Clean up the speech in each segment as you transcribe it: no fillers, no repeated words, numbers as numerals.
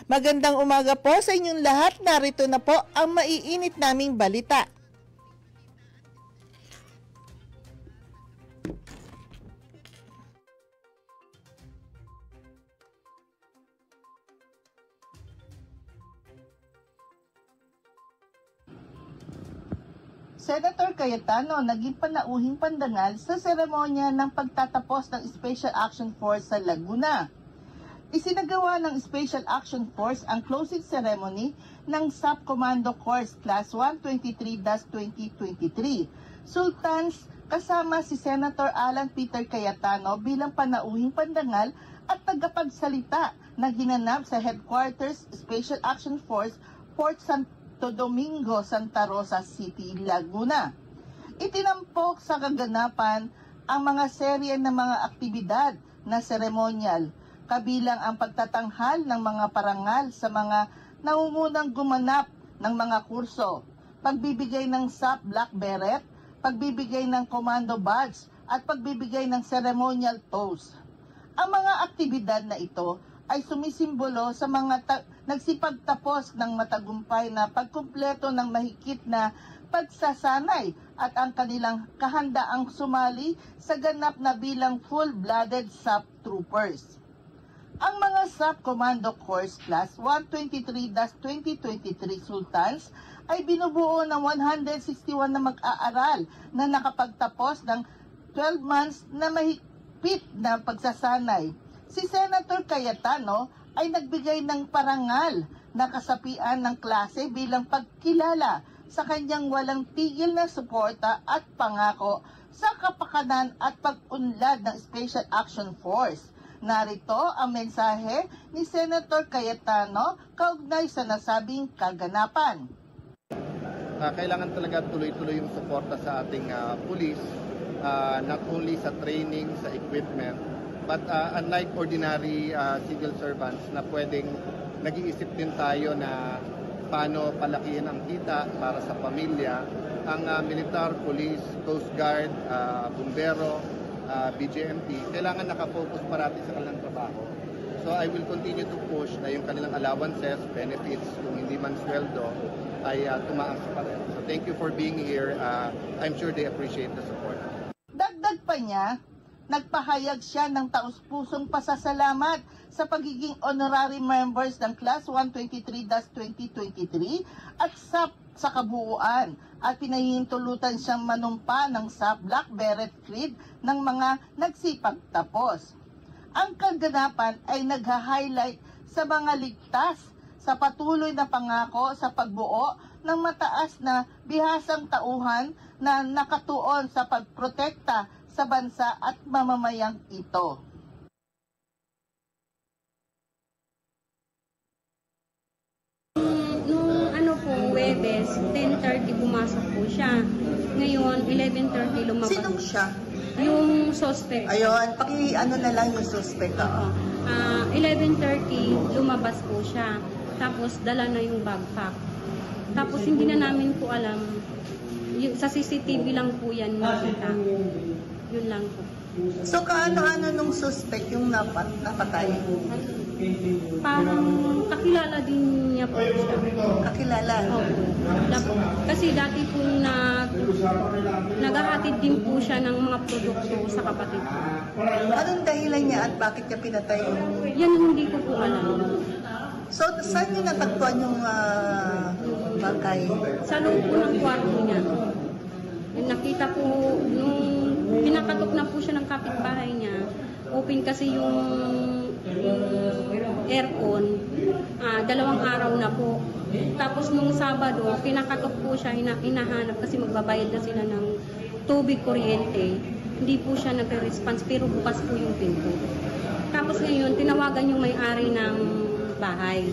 Magandang umaga po sa inyong lahat. Narito na po ang maiinit naming balita. Senator Cayetano naging panauhing pandangal sa seremonya ng pagtatapos ng Special Action Force sa Laguna. Isinagawa ng Special Action Force ang closing ceremony ng SAP Commando Corps Class 123-2023. Sultans kasama si Senator Alan Peter Cayetano bilang panauhing pandangal at tagapagsalita na ginanap sa Headquarters Special Action Force Fort Santo Domingo, Santa Rosa City, Laguna. Itinampok sa kaganapan ang mga serye ng mga aktibidad na seremonyal, kabilang ang pagtatanghal ng mga parangal sa mga nangungunang gumanap ng mga kurso, pagbibigay ng SAP Black Beret, pagbibigay ng Commando Badge, at pagbibigay ng ceremonial toast. Ang mga aktibidad na ito ay sumisimbolo sa mga nagsipagtapos ng matagumpay na pagkumpleto ng mahigit na pagsasanay at ang kanilang kahandaang sumali sa ganap na bilang full-blooded SAP troopers. Ang mga SAP Commando Corps Class 123-2023 Sultans ay binubuo ng 161 na mag-aaral na nakapagtapos ng 12 months na mahigpit na pagsasanay. Si Senator Cayetano ay nagbigay ng parangal na kasapian ng klase bilang pagkilala sa kanyang walang tigil na suporta at pangako sa kapakanan at pag-unlad ng Special Action Force. Narito ang mensahe ni Senator Cayetano kaugnay sa nasabing kaganapan. Kailangan talaga tuloy-tuloy yung suporta sa ating pulis, not only sa training, sa equipment, but unlike ordinary civil servants na pwedeng nag-iisip din tayo na paano palakihin ang kita para sa pamilya, ang militar, police, coast guard, bumbero, BGMP, kailangan nakafocus parati sa kanilang trabaho. So I will continue to push na yung kanilang allowances, benefits, kung hindi man sweldo, ay tumaas pa rin. So thank you for being here. I'm sure they appreciate the support. Dagdag pa niya, nagpahayag siya ng taus-pusong pasasalamat sa pagiging honorary members ng Class 123-2023 at SAP sa kabuuan at pinahihintulutan siyang manumpa ng SAP Black Beret Creed ng mga nagsipagtapos. Ang kaganapan ay nagha-highlight sa mga ligtas sa patuloy na pangako sa pagbuo ng mataas na bihasang tauhan na nakatuon sa pagprotekta sa bansa at mamamayang ito. Huwebes, 10:30 pumasok po siya. Ngayon, 11:30 lumabas. Sinong siya? Yung suspect. Ayun, ano na lang yung suspect. 11:30 lumabas po siya. Tapos dala na yung backpack. Tapos hindi na namin po alam. Sa CCTV lang po yan makita. Yun lang po. So kaano-ano nung suspect yung napatay? Parang kakilala din niya po siya. Kakilala? Opo. Kasi dati po naghahatid din po siya ng mga produkto sa kapatid ko. Anong dahilan niya at bakit niya pinatay? Yan hindi ko po alam. So saan niyo natagpuan yung bangkay? Sa loob po ng kwarto niya. Nakita po, nung pinakatok na po siya ng kapitbahay niya, open kasi yung aircon, 2 araw na po. Tapos nung Sabado, pinakatok po siya, hinahanap kasi magbabayad na sila ng tubig, kuryente. Hindi po siya nagre-response pero bukas po yung pinto. Tapos ngayon, tinawagan yung may-ari ng bahay.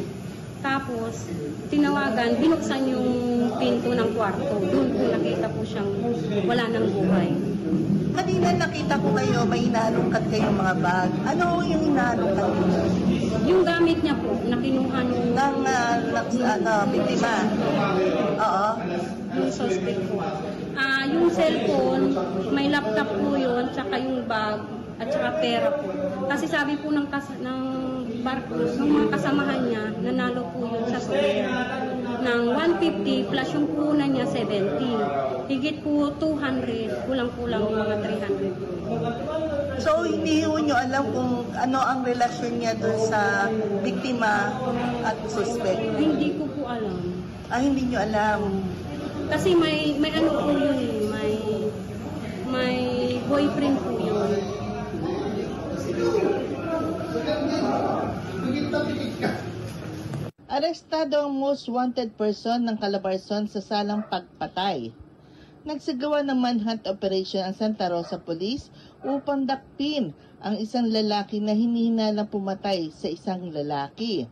Tapos, tinawagan, binuksan yung pinto ng kwarto. Doon po nakita po siyang wala ng buhay. Kanina nakita ko kayo, may inalungkat kayong mga bag. Ano yung inalungkat niyo? Yung gamit niya po, nakinuha nung biktima. Oo. Yung suspect po. Yung cellphone, may laptop po yun, tsaka yung bag, at saka pera po. Kasi sabi po ng barko, ng mga kasamahan niya, 50 plus yung puhunan niya 70. Higit po 200, kulang-kulang mga 300. So, hindi nyo alam kung ano ang relasyon niya doon sa biktima at suspect? Hindi ko po alam. Hindi nyo alam. Kasi may ano po yun eh, may boyfriend po yun. Arestado ang most wanted person ng Calabarzon sa salang pagpatay. Nagsagawa ng manhunt operation ang Santa Rosa Police upang dakpin ang isang lalaki na hinihinalang pumatay sa isang lalaki.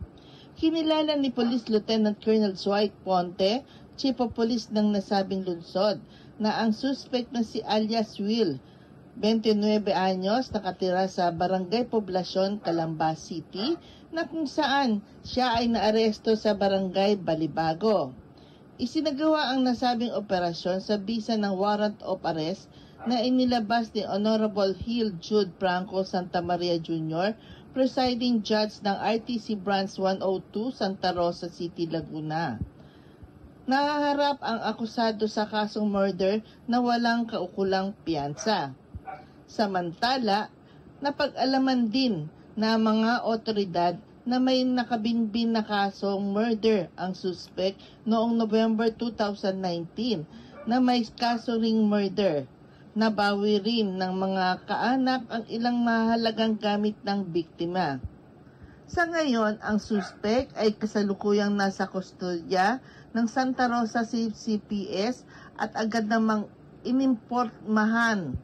Kinilala ni Police Lieutenant Colonel Dwight Ponte, Chief of Police ng nasabing lungsod, na ang suspect na si alias Will, 29 anyos, nakatira sa Barangay Poblacion, Calamba City, na kung saan siya ay naaresto sa Barangay Balibago. Isinagawa ang nasabing operasyon sa bisa ng warrant of arrest na inilabas ni Honorable Hill Jude Franco Santa Maria Jr., presiding judge ng RTC Branch 102, Santa Rosa City, Laguna. Nahaharap ang akusado sa kasong murder na walang kaukulang piyansa. Samantala, napag-alaman din na mga otoridad na may nakabinbin na kasong murder ang suspect noong November 2019 na may kaso ring murder. Nabawi rin ng mga kaanak ang ilang mahalagang gamit ng biktima. Sa ngayon, ang suspect ay kasalukuyang nasa kustodya ng Santa Rosa CPS at agad namang inimpormahan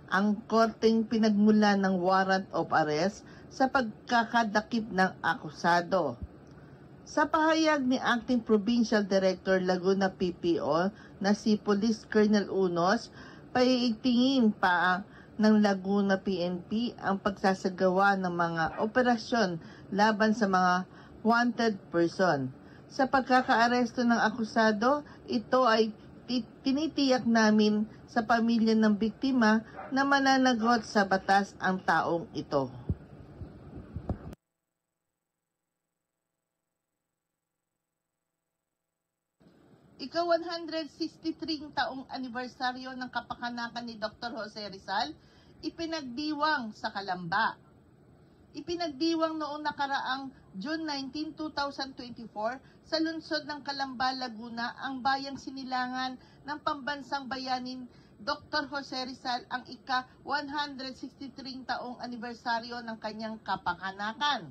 ang korteng pinagmula ng warrant of arrest sa pagkakadakip ng akusado. Sa pahayag ni Acting Provincial Director Laguna PPO na si Police Colonel Unos, paiigtingin pa ng Laguna PNP ang pagsasagawa ng mga operasyon laban sa mga wanted person. Sa pagkakaaresto ng akusado, ito ay tinitiyak namin sa pamilya ng biktima na mananagot sa batas ang taong ito. Ika-163 taong anibersaryo ng kapakanakan ni Dr. Jose Rizal, ipinagdiwang sa Calamba. Ipinagdiwang noong nakaraang June 19, 2024 sa lungsod ng Calamba, Laguna ang bayang sinilangan ng pambansang bayanin Dr. Jose Rizal ang ika-163 taong anibersaryo ng kanyang kapakanakan.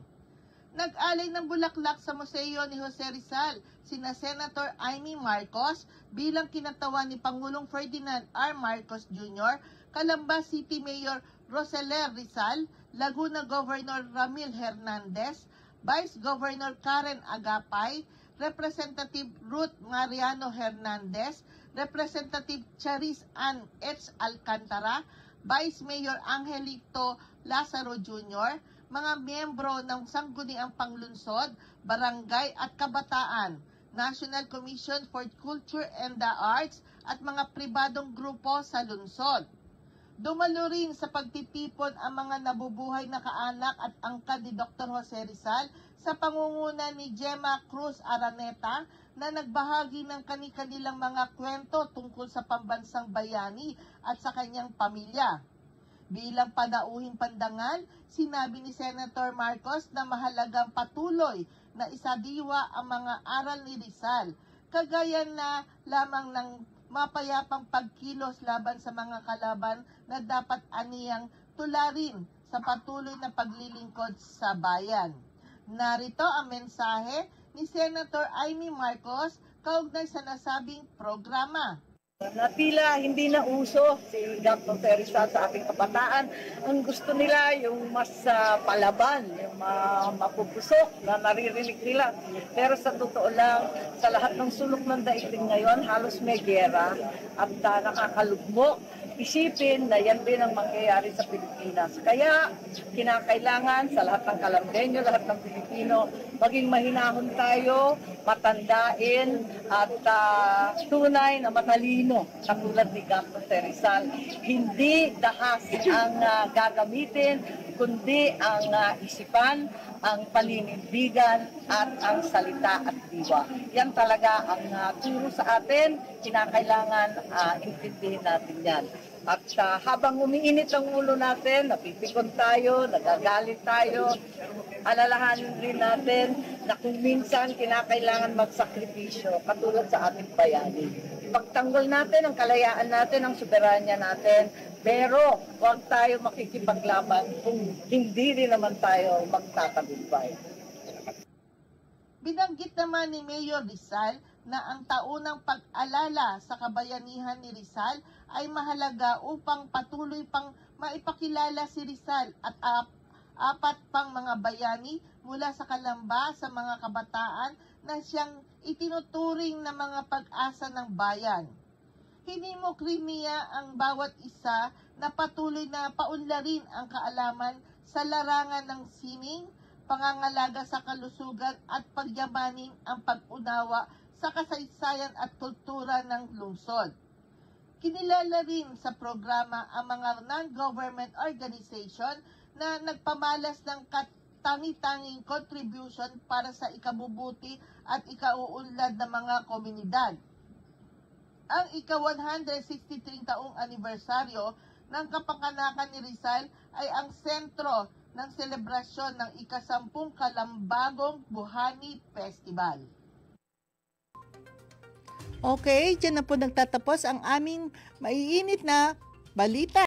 Nag-alay ng bulaklak sa museo ni Jose Rizal sina Senator Amy Marcos bilang kinatawan ni Pangulong Ferdinand R. Marcos Jr., Calamba City Mayor Roseler Rizal, Laguna Governor Ramil Hernandez, Vice Governor Karen Agapay, Representative Ruth Mariano Hernandez, Representative Charis Ann H. Alcantara, Vice Mayor Angelito Lazaro Jr., mga miyembro ng Sangguniang Panglunsod, Barangay at Kabataan, National Commission for Culture and the Arts at mga pribadong grupo sa lungsod. Dumalo rin sa pagtitipon ang mga nabubuhay na kaanak at angkan ni Dr. Jose Rizal sa pangunguna ni Gemma Cruz Araneta na nagbahagi ng kanilang mga kwento tungkol sa pambansang bayani at sa kanyang pamilya. Bilang panauhing pandangal, sinabi ni Senator Marcos na mahalagang patuloy na isadiwa ang mga aral ni Rizal, kagaya na lamang ng mapayapang pagkilos laban sa mga kalaban na dapat aniyang tularin sa patuloy na paglilingkod sa bayan. Narito ang mensahe ni Senator Amy Marcos kaugnay sa nasabing programa. Na tila hindi na uso si Dr. Rizal sa ating kabataan. Ang gusto nila yung mas palaban, yung mapupusok na naririnig nila. Pero sa totoo lang, sa lahat ng sulok ng daigdig ngayon, halos may gera at nakakalugmok. Isipin na yan din ang mangyayari sa Pilipinas. Kaya kinakailangan sa lahat ng Kalambeño, lahat ng Pilipino, maging mahinahon tayo, matandain at tunay na matalino katulad ni Dr. Rizal. Hindi dahas ang gagamitin, kundi ang isipan ang paninindigan at ang salita at diwa. Yan talaga ang turo sa atin, kinakailangan intindihin natin yan. At habang umiinit ang ulo natin, napipikon tayo, nagagalit tayo, alalahanin rin natin na kung minsan kinakailangan magsakripisyo katulad sa ating bayani. Pagtanggol natin ang kalayaan natin, ang soberanya natin, pero huwag tayo makikipaglaban kung hindi rin naman tayo magtatagumpay. Binanggit naman ni Mayor Rizal na ang taunang pag-alala sa kabayanihan ni Rizal ay mahalaga upang patuloy pang maipakilala si Rizal at apat pang mga bayani mula sa Calamba sa mga kabataan na siyang itinuturing na mga pag-asa ng bayan. Hinimok rin niya ang bawat isa na patuloy na paunlarin ang kaalaman sa larangan ng sining, pangangalaga sa kalusugan at pagyamanin ang pag-unawa sa kasaysayan at kultura ng lungsod. Kinilala rin sa programa ang mga non-government organization na nagpamalas ng tangi-tanging contribution para sa ikabubuti at ikauunlad ng mga komunidad. Ang ika-163 taong anibersaryo ng kapanganakan ni Rizal ay ang sentro ng selebrasyon ng ika-10 Kalambagong Buhani Festival. Okay, dyan na po nagtatapos ang aming maiinit na balita.